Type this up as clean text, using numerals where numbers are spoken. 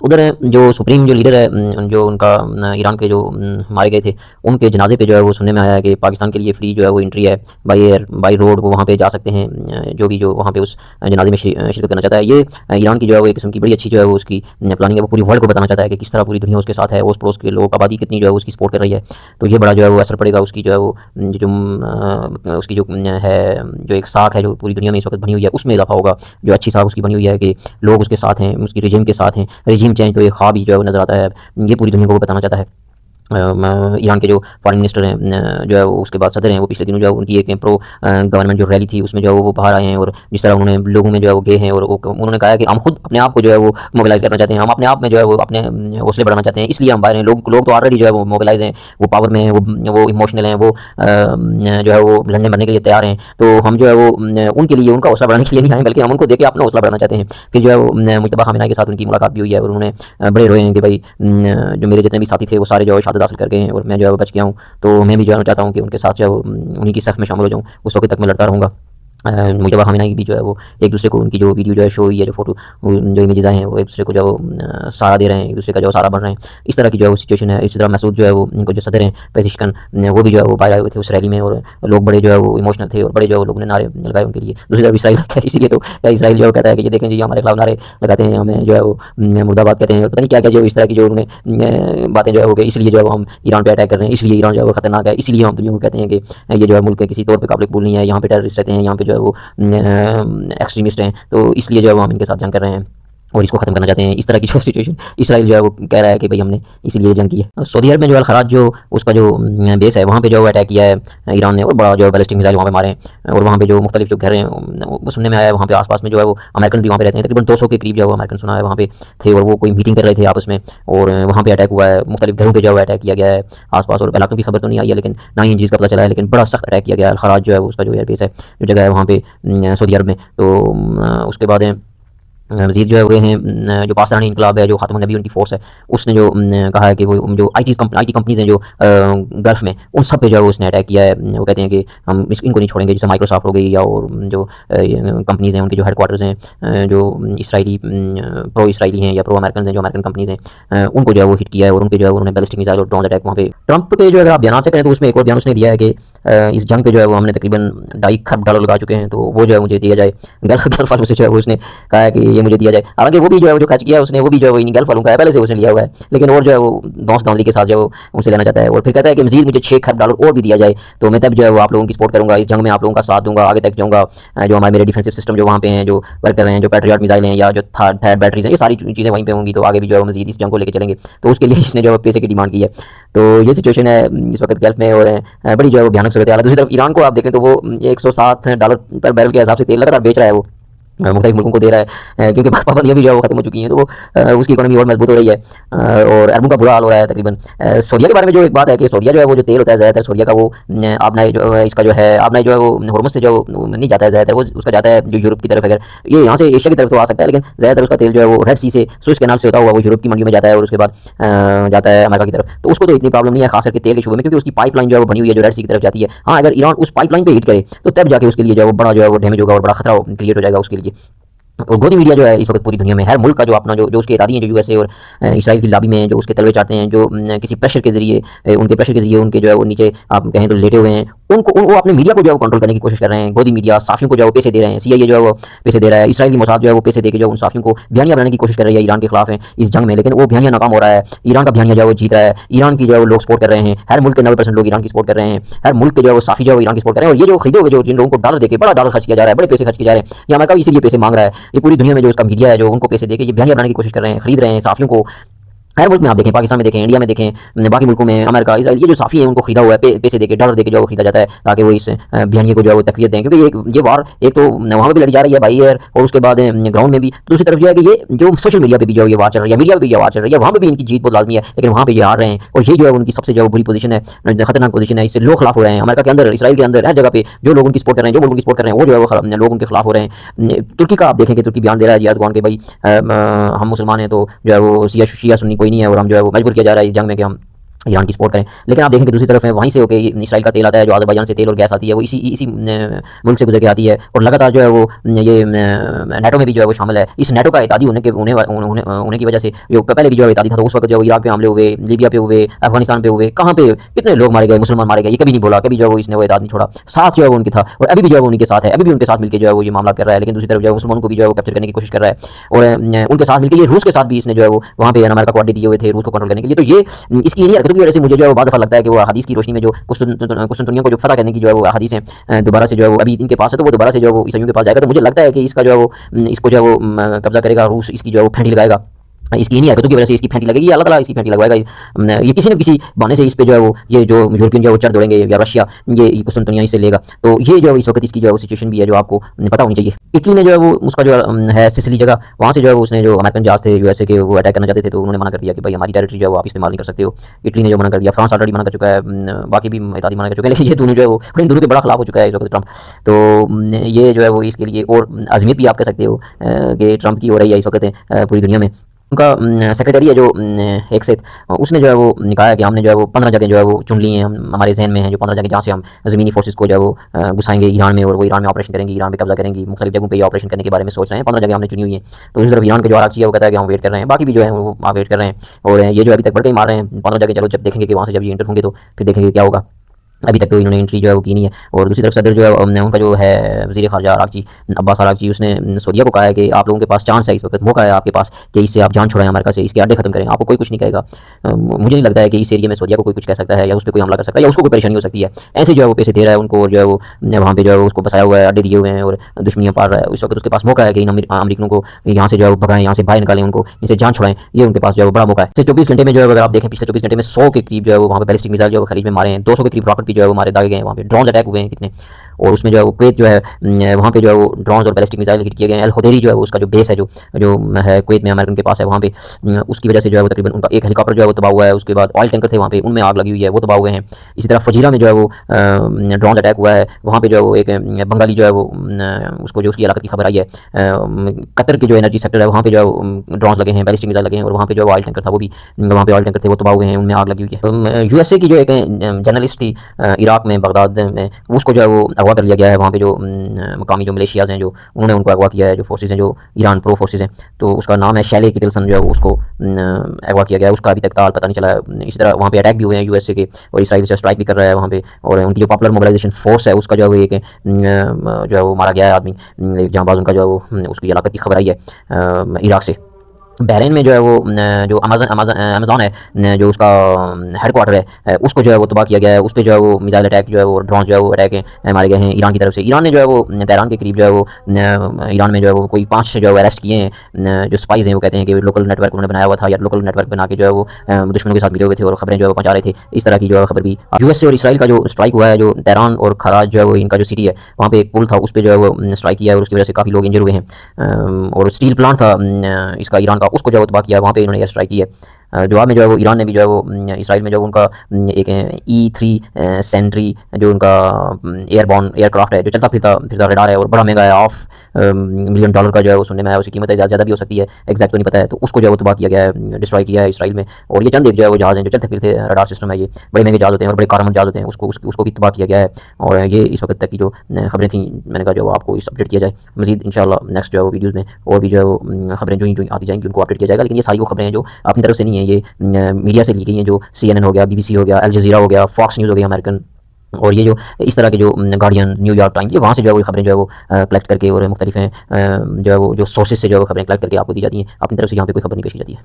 उधर जो सुप्रीम जो लीडर है जो उनका ईरान के जो मारे गए थे, उनके जनाज़े पे जो है वो सुनने में आया है कि पाकिस्तान के लिए फ्री जो है वो एंट्री है, बाय एयर, बाय रोड वो वहाँ पे जा सकते हैं। जो भी जो वहाँ पे उस जनाज़े में शिरकत करना चाहता है। ये ईरान की जो है वो एक किस्म की बड़ी अच्छी जो है वो उसकी प्लानिंग है। वो पूरी वर्ल्ड को बताना चाहता है कि किस तरह पूरी दुनिया उसके साथ है, ओस-पड़ोस के लोग, आबादी कितनी जो है वो उसकी सपोर्ट कर रही है। तो ये बड़ा जो है वो असर पड़ेगा उसकी जो है वो जो उसकी जो है जो एक साख है जो पूरी दुनिया में इस वक़्त बनी हुई है, उसमें इज़ाफ़ा होगा। जो अच्छी साख उसकी बनी हुई है कि लोग उसके साथ हैं, उसकी रिजिम के साथ हैं। रिजिम चेंज तो एक ख्वाब ही जो है वो नज़र आता है। ये पूरी दुनिया को वो बताना चाहता है। ईरान के जो फॉरेन मिनिस्टर हैं जो है वो उसके बाद सदर हैं, वो पिछले दिनों जो है उनकी एक प्रो गवर्नमेंट जो रैली थी उसमें जो है वो बाहर आए हैं और जिस तरह उन्होंने लोगों में जो है वो गए हैं और उन्होंने कहा है कि हम खुद अपने आप को जो है वो मोबिलाइज़ करना चाहते हैं, हम अपने आप में जो है वो अपने हौसले बढ़ाना चाहते हैं, इसलिए हम बाहर हैं। लोग तो ऑलरेडी जो है वो मोबिलाइज़ हैं, वो पावर में हैं, वो इमोशनल हैं, वो जो है वो लड़ने मरने के लिए तैयार हैं। तो हम जो है वो उनके लिए उनका हौसला बढ़ाने के लिए नहीं आए, बल्कि हम उनको देख के अपना हौसला बढ़ाना चाहते हैं। फिर जो है वो मुज्तबा खामेनी के साथ उनकी मुलाकात भी हुई है और उन्होंने बड़े रोए हैं कि भाई जो मेरे जितने भी साथी थे वो सारे जो है शहादत हासिल कर गए हैं और मैं जो है वो बच गया हूँ। तो मैं भी जो है चाहता हूँ कि उनके साथ जो है उन्हीं की सफ़ में शामिल हो जाऊँ। उस वक़्त तक मैं लड़ता रहूँगा। मुज्तबा खामेनी की भी जो है वो एक दूसरे को उनकी जो वीडियो जो है शो हुई है, जो फ़ोटो जो इमेजेस आए हैं वो एक दूसरे को जो सहारा दे रहे हैं, एक दूसरे का जो सहारा बन रहे हैं। इस तरह की जो है वो सिचुएशन है। इसी तरह मसूद जो है वो इनको जो सदर हैं पेज़ेशकिन, वो भी जो है वो बाहर आए हुए थे उस रैली में और लोग बड़े जो है वो इमोशनल थे और बड़े जो है वो लोगों ने नारे लगाए उनके लिए। दूसरी तरफ इसराइल इसीलिए तो इसराइल जो है कहता है कि ये देखें जी हमारे खिलाफ नारे लगाते हैं, हमें जो है वो मुर्दाबाद कहते हैं और पता नहीं क्या-क्या जो इस तरह की जो उन्होंने बातें जो है हो गई, इसलिए जो है वो हम ईरान पे अटैक कर रहे हैं, इसलिए ईरान जो है वो खतरनाक है, इसलिए हम दुनिया को कहते हैं कि ये जो है मुल्क के किसी तौर पे काबिल कबूल नहीं है, यहाँ पे टेररिस्ट रहते हैं, यहाँ पे जो है वो एक्सट्रीमिस्ट हैं, तो इसलिए जो है वो हम इनके साथ जंग कर रहे हैं और इसको ख़त्म करना चाहते हैं। इस तरह की जो सिचुएशन इसराइल जो है वो कह रहा है कि भाई हमने इसीलिए जंग की है। सऊदी अरब में जो अल-खराज जो उसका जो बेस है वहाँ पे जो है अटैक किया है ईरान ने और बड़ा जो है बैलिस्टिक मिसाइल वहाँ पे मारे हैं और वहाँ पे जो मुख्तलिफ जो घर हैं वो सुनने में आया है वहाँ पे आस-पास में जो है वो अमेरिकन भी वहाँ पे रहते हैं। तकरीबन 200 के करीब जो है वो अमेरिकन सुना है वहाँ पे थे और वो कोई मीटिंग कर रहे थे आपस में और वहाँ पे अटैक हुआ है। मुख्तलिफ घरों पे जो है अटैक किया गया है आस-पास और इलाकों की खबर तो नहीं आई है, लेकिन ना ही इन चीज़ का पता चला है, लेकिन बड़ा सख्त अटैक किया गया है। अल-खराज जो है उसका जो एयर बेस है, जो जगह है वहाँ पे सऊदी अरब में। तो उसके बाद मज़ीद जो है वो हैं जो पाकिस्तानी इनकलाब है, जो खातमुन नबी उनकी फ़ोर्स है, उसने जो कहा है कि वो जो आईटी कंपनीज़ हैं जो गल्फ़ में, उन सब पे जो है वो उसने अटैक किया है। वो कहते हैं कि हम इनको नहीं छोड़ेंगे, जैसे माइक्रोसॉफ्ट हो गई या और जो कंपनीज़ हैं उनके जो हेडक्वार्टर्स हैं जो इसराइली प्रो इसराइली हैं या प्रो अमेरिकन हैं, जो अमेरिकन कंपनीज़ हैं उनको जो है वो हिट किया है और उनके जो है उन्होंने बैलिस्टिक मिसाइल और ड्रोन अटैक वहाँ पे। ट्रंप के जो अगर आप बयान से करें तो उसमें एक और बयान उसने दिया है कि इस जंग पे जो है वो हमने तकरीबन $2.5 खरब लगा चुके हैं, तो वो जो है मुझे दिया जाए। गल्फ़ वालों से जो है वो उसने कहा है कि ये मुझे दिया जाए। हालाँकि वो भी जो है वो जो खर्च किया है उसने, वो भी जो है वो इन्हीं गल्फ़ वालों का है, पहले से उसने लिया हुआ है। लेकिन और जो है वो धौंस-धांधली के साथ जो है वो उनसे लेना चाहता है और फिर कहता है कि मज़ीद मुझे $6 खरब और भी दिया जाए, तो मैं तब जो है वो आप लोगों की सपोर्ट करूँगा, इस जंग में आप लोगों का साथ दूँगा, आगे तक जाऊँगा। जो हमारे मेरे डिफेंसिव सिस्टम जो वहाँ पे हैं, जो वर्क कर रहे हैं, जो पैट्रियट मिसाइल हैं या जो थर्ड बैटरीज़ हैं, ये सारी चीज़ें वहीं पे होंगी, तो आगे भी जो है वो मज़ीद इस जंग को लेके चलेंगे। तो उसके लिए इसने जो है पैसे की डिमांड की है। तो ये सिचुएशन है इस वक्त गल्फ़ में और बड़ी जो है वो भयानक सूरत हाल है। दूसरी तरफ ईरान को आप देखें तो वो $107 पर बैरल के हिसाब से तेल लगातार बेच रहा है वो मुख्तलिफ मुल्कों को दे रहा है क्योंकि पाबंदियाँ भी जो है वो खत्म हो चुकी हैं, तो वो उसकी इकोनॉमी और मजबूत हो रही है और अरबों का बुरा हाल हो रहा है तकरीबन। सऊदीया के बारे में जो एक बात है कि सऊदीया जो है वो जो तेल होता है ज़्यादातर सऊदीया का वो आपना जो इसका जो है आपना जो है वो हुर्मुज़ से जो नहीं जाता है ज़्यादातर, वो उसका जाता है जो यूरोप की तरफ। अगर ये यहाँ से एशिया की तरफ तो आ सकता है, लेकिन ज़्यादातर उसका तेल जो है वो रेड सी से सुएज़ कैनाल से होता हुआ वो यूरोप की मंडियों में जाता है और उसके बाद जाता है अमेरिका की तरफ। तो उसको तो इतनी प्रॉब्लम नहीं है खास करके तेल के शुबे में, क्योंकि उसकी पाइपलाइन जो है वो बनी हुई है जो रेड सी की तरफ जाती है। हाँ, अगर ईरान उस पाइपलाइन पर हिट करे तो तब जाके उसके लिए जो है वो बड़ा जो है वो डैमेज होगा और बड़ा खतरा क्रिएट हो जाएगा उसके लिए। और गोदी मीडिया जो है इस वक्त पूरी दुनिया में हर मुल्क का जो अपना जो उसके इत्यादी हैं, जो यूएसए और इसराइल की लॉबी में जो उसके तलवे चाहते हैं, जो किसी प्रेशर के ज़रिए उनके प्रेशर के ज़रिए उनके जो है वो नीचे आप कहें तो लेटे हुए हैं, वो अपने मीडिया को जो है वो कंट्रोल करने की कोशिश कर रहे हैं। गोदी मीडिया साफ़ियों को जो है वो पैसे दे रहे हैं, सीआईए जो है वो पैसे दे रहा है, इसराइली मोसाद जो है वो पैसे देके जो उन साफ़ियों को बयानिया बनाने की कोशिश कर रही है ईरान के खिलाफ है इस जंग में, लेकिन वो बयानिया नाकाम हो रहा है। ईरान का बयानिया जो है वो जीत रहा है, ईरान की जो है वो लोग सपोर्ट कर रहे हैं, हर मुल्क के 90% लोग ईरान की सपोर्ट कर रहे हैं, हर मुल्क के जो है वो साफ़ी जो है वो ईरान की सपोर्ट कर रहे हैं। और ये जो खरीदोगे जो जिन लोगों को डॉलर देके बड़ा डॉलर खर्च किया जा रहा है, बड़े पैसे खर्च किए जा रहे हैं, ये अमेरिका भी इसीलिए पैसे मांग रहा है। ये पूरी दुनिया में जो उसका मीडिया है जो उनको पैसे देके ये बयानिया बनाने की कोशिश कर रहे हैं, खरीद रहे हैं साफ़ियों को। हर मुल्क में आप देखें, पाकिस्तान में देखें, इंडिया में देखें, बाकी मुल्कों में, अमेरिका, इसराइल, ये जो साफ़ी है उनको खरीदा हुआ है पैसे देके, डॉलर देके जो है खरीदा जाता है ताकि वो इस बयानिए को जो है वो तक़वियत दें। क्योंकि ये वार एक तो वहाँ पे भी लड़ी जा रही है बाई एयर और उसके बाद ग्राउंड में भी। दूसरी तरफ जो है कि ये जो सोशल मीडिया पे भी जो है ये वार चल रही है, मीडिया पे भी ये वार चल रही है, वहाँ पे भी इनकी जीत बहुत लाज़मी है, लेकिन वहाँ पे ये हार रहे हैं और ये जो है उनकी सबसे जो बुरी पोजीशन है, खतरनाक पोजीशन है। इससे लोग खिलाफ हो रहे हैं अमेरिका के अंदर, इसराइल के अंदर, हर जगह पे जो लोग उनकी सपोर्ट कर रहे हैं, जो मुल्क उनकी सपोर्ट कर रहे हैं, वो जो है वो लोग उनके खिलाफ हो रहे हैं। तुर्की का आप देखें कि तुर्की बयान दे रहा है जिहाद को कि भाई हम मुसलमान हैं तो जो है वो शिया सुन्नी कोई नहीं है और हम जो है वो मजबूर किया जा रहा है इस जंग में कि हम ईरान की सपोर्ट करें। लेकिन आप देखें कि दूसरी तरफ है वहीं से होके इसराइल का तेल आता है, जो अज़रबैजान से तेल और गैस आती है, वो इसी इसी मुल्क से गुजर के आती है और लगातार जो है वो ये नेटो में भी जो है वो शामिल है। इस नेटो का इत्यादी होने की वजह से जो पहले भी जो इत्यादी था, तो उस वक्त जो इराक पे हमले हुए, लीबिया पे हुए, अफगानिस्तान पे हुए, कहाँ पे कितने लोग मारे गए, मुसलमान मारे गए, ये कभी नहीं बोला, कभी जो है वो इसने वो इत्याद नहीं छोड़ा, साथ जो है वो उनके था और अभी भी जो है वो उनके साथ है, अभी भी उनके साथ मिलकर जो है वो ये मामला कर रहा है। लेकिन दूसरी तरफ जो है मुसलमानों को भी जो है वो कैप्चर करने की कोशिश कर रहा है और उनके साथ मिलकर ये रूस के साथ भी इसने जो है वो वहाँ पे अमेरिका को अड्डे दिए हुए थे रूस को कंट्रोल करने के लिए। तो ये इसकी इन्हीं हरकतों की वजह से मुझे जो है वो लगता है कि वो हदीस की रोशनी में जो कुस्तुनतुनिया को जो फतह करने की जो है वो हदीस है दोबारा से जो है वो अभी इनके पास है, तो वो दोबारा से जो है वो ईसाइयों के पास जाएगा। तो मुझे लगता है कि इसका जो है वो इसको जो है वो कब्जा करेगा रूस, इसकी जो है वो फेंटी लगाएगा, इसकी इन्हीं हरकतों की वजह से इसकी फेंटी लगेगी, अल्लाह ताला इसकी फेंटी लगवाएगा। ये किसी न किसी बहाने से इस पे जो है वो ये जो यूरोपियन जो है वो चढ़ दौड़ेंगे या रशिया ये कुस्तुनतुनिया इससे लेगा। तो ये जो इस वक्त इसकी जो है वो सिचुएशन भी है जो आपको पता होनी चाहिए। इटली ने जो है वो उसका जो है सिसिली जगह, वहाँ से जो है वो उसने जो अमेरिकन जहाज थे यूएसए के वो अटैक करना चाहते थे, तो उन्होंने मना कर दिया कि भाई हमारी टेरिटरी जो है वो आप इस्तेमाल नहीं कर सकते हो। इटली ने जो मना कर दिया, फ्रांस ऑलरेडी मना कर चुका है, बाकी भी इत्यादि मना कर चुके हैं, लेकिन ये दोनों जो है वो इन दोनों के बड़ा खिलाफ हो चुका है इस वक्त ट्रंप। तो ये जो है वो इसके लिए और अजमियत भी आप कह सकते हो कि ट्रंप की हो रही है इस वक्त पूरी दुनिया में। उनका सेक्रेटरी है जो एक से उसने जो है वो कहा है कि हमने जो है वो 15 जगह जो है वो चुन ली हैं, हम हमारे जहन में है जो 15 जगह जहाँ से हम ज़मीनी फोर्सेस को जो है वो घुसाएंगे ईरान में और वो ईरान में ऑपरेशन करेंगी, ईरान पे कब्जा करेंगी, मुख्तलिफ जगहों पे ये ऑपरेशन करने के बारे में सोच रहे हैं। 15 जगह हमने चुनी हुई हैं। तो उसी तरफ ईरान के जो आराची है वो कहता है कि हम वेट कर रहे हैं, बाकी भी जो है वो वेट कर रहे हैं और ये जो अभी तक बढ़ के मार रहे हैं 15 जगह। चलो जब देखेंगे कि वहाँ से जब ये इंटर होंगे तो फिर देखेंगे क्या होगा। अभी तक तो इन्होंने एंट्री जो है वो की नहीं है। और दूसरी तरफ सदर जो है उनका जो है वज़ीर ख़ारजा अराक़ची अब्बास अराक़ची, उसने सऊदीया को कहा है कि आप लोगों के पास चांस है, इस वक्त मौका है आपके पास कि इससे आप जान छुड़ाएं, अमेरिका से इसके अड्डे खत्म करें, आपको कोई कुछ नहीं कहेगा। मुझे नहीं लगता है कि इस एरिया में सऊदीया को कोई कुछ कह सकता है या उस पर कोई हमला कर सकता है या उसको कोई परेशानी हो सकती है। ऐसे जो है वो पैसे दे रहा है उनको और जो है वो वहाँ पर जो है उसको बसाया हुआ है, अड्डे दिए हुए हैं और दुश्मनियाँ पाल रहा है। इस वक्त उसके पास मौका है कि इन अमरीकनों को यहाँ से जो है वो भगाएं, यहाँ से बाहर निकालें, उनको इनसे जान छुड़ाएं। ये उनके पास जो है वो बड़ा मौका है। 24 घंटे में जो है अगर आप देखें पिछले 24 घंटे में 100 के करीब जो है वो वहाँ पर बैलिस्टिक मिसाइल जो है खलीज में मारे हैं, 200 के करीब रॉकेट भी जो है वो मारे दागे गए हैं, वहाँ पे ड्रोन अटैक हुए हैं कितने। और उसमें जो है वो कुवैत जो है वहाँ पे जो है वो ड्रोन्स और बैलिस्टिक मिसाइल हिट किए गए हैं। अल हुदैरी जो है उसका जो बेस है जो है कुवैत में अमेरिकन के पास है, वहाँ पे उसकी वजह से जो है वो तकरीबन उनका एक हेलीकॉप्टर जो है वो तबाह हुआ है। उसके बाद ऑयल टैंकर थे वहाँ पे, उनमें आग लगी हुई है, वो तबाह हुए हैं। इसी तरह फजीरा में जो है वो ड्रोन अटैक हुआ है, वहाँ पे जो है वो एक बंगाली जो है वो उसको जो उसकी हलाकत की खबर आई है। कतर के जो एनर्जी सेक्टर है वहाँ पे जो है ड्रोन्स लगे हैं, बैलिस्टिक मिसाइल लगे हैं और वहाँ पे जो ऑयल टैंकर था वो भी वहाँ पे ऑयल टैंकर थे वो तबाह हुए हैं, उनमें आग लगी हुई है। यूएसए की जो एक जर्नलिस्ट थी इराक में बगदाद में, उसको जो है वो अगवा कर लिया गया है। वहाँ पे जो मकामी जो मलेशियाज़ हैं जो उन्होंने उनको अगवा किया है, जो फोर्सेज हैं जो ईरान प्रो फोर्सेज हैं, तो उसका नाम है शैले किटलसन, जो है उसको अगवा किया गया है, उसका अभी तक ताल पता नहीं चला है। इसी तरह वहाँ पे अटैक भी हुए हैं यूएसए के और इसराइल से स्ट्राइक भी कर रहा है वहाँ पे। और उनकी जो पॉपुलर मोबिलाइजेशन फोर्स है उसका जो है एक जो है वो मारा गया है आदमी, जहाँ बाज उनका जो है वो उसकी हलाकत की खबर आई है इराक से। बहरीन में जो है वो जो अमेज़न है जो उसका हेडक्वार्टर है उसको जो है वो तबाह किया गया है। उस पर जो है वो मिसाइल अटैक जो है वो ड्रोन जो है वो अटैक मारे गए हैं ईरान की तरफ से। ईरान ने जो है वो तेहरान के करीब जो है वो ईरान में जो है वो कोई 5 जो है अरेस्ट किए हैं जो स्पाइज हैं। वो कहते हैं कि लोकल नेटवर्क उन्होंने बनाया हुआ था या लोकल नेटवर्क बना के जो है वो दुश्मनों के साथ मिले हुए थे और खबरें जो है वो पहुँचा रहे थे। इस तरह की जो है खबर भी यूएसए और इसराइल का जो स्ट्राइक हुआ है, जो तेहरान और खराज जो है वो इनका जो सिटी है वहाँ पे एक पुल था, उस पर जो है वो स्ट्राइक किया है और उसकी वजह से काफ़ी लोग इंजर हुए हैं। और स्टील प्लांट था इसका ईरान का, उसको जो है तबाह किया, वहाँ पे इन्होंने एयर स्ट्राइक की है। जवाब में जो है वो ईरान ने भी जो है वो इसराइल में जो उनका एक E3 सेंट्री जो उनका एयरबॉर्न एयरक्राफ्ट है जो चलता फिरता रडार है और बड़ा महंगा है, $5 मिलियन का जो है वो सुनने में आया। उसकी कीमत ज़्यादा भी हो सकती है, एग्जैक्ट तो नहीं पता है। तो उसको जो है वो तबाह किया गया है, डिस्ट्रॉय किया है इसराइल में। और ये चंद एक जो है वो जहाज़ हैं जो चलते फिरते रडार सिस्टम है, ये बड़े महंगे जहाज़ होते हैं और बड़े कारमंद जहाज़ होते हैं, उसको भी तबाह किया गया है। और ये इस वक्त तक की जो खबरें थी मैंने कहा जो आपको इस अपडेट किया जाए। मज़ीद इंशाल्लाह नेक्स्ट जो है वो वीडियोज़ में और भी जो है वो खबरें जो आती जाएंगी उनको अपडेट किया जाएगा। लेकिन ये सारी वो खबरें हैं जो अपनी तरफ से नहीं है, ये मीडिया से ली गई हैं, जो CNN हो गया, BBC हो गया, अल जज़ीरा हो गया, फॉक्स न्यूज़ हो गया अमेरिकन, और ये जो इस तरह के जो गार्डियन, न्यूयॉर्क टाइम्स, ये वहाँ से जो है वो खबरें जो है वो कलेक्ट करके और मुख्तलिफ हैं जो है वो जो सोर्सेज से जो है वो खबरें कलेक्ट करके आपको दी जाती हैं। अपनी तरफ से यहाँ पे कोई खबर नहीं पेश की जाती है।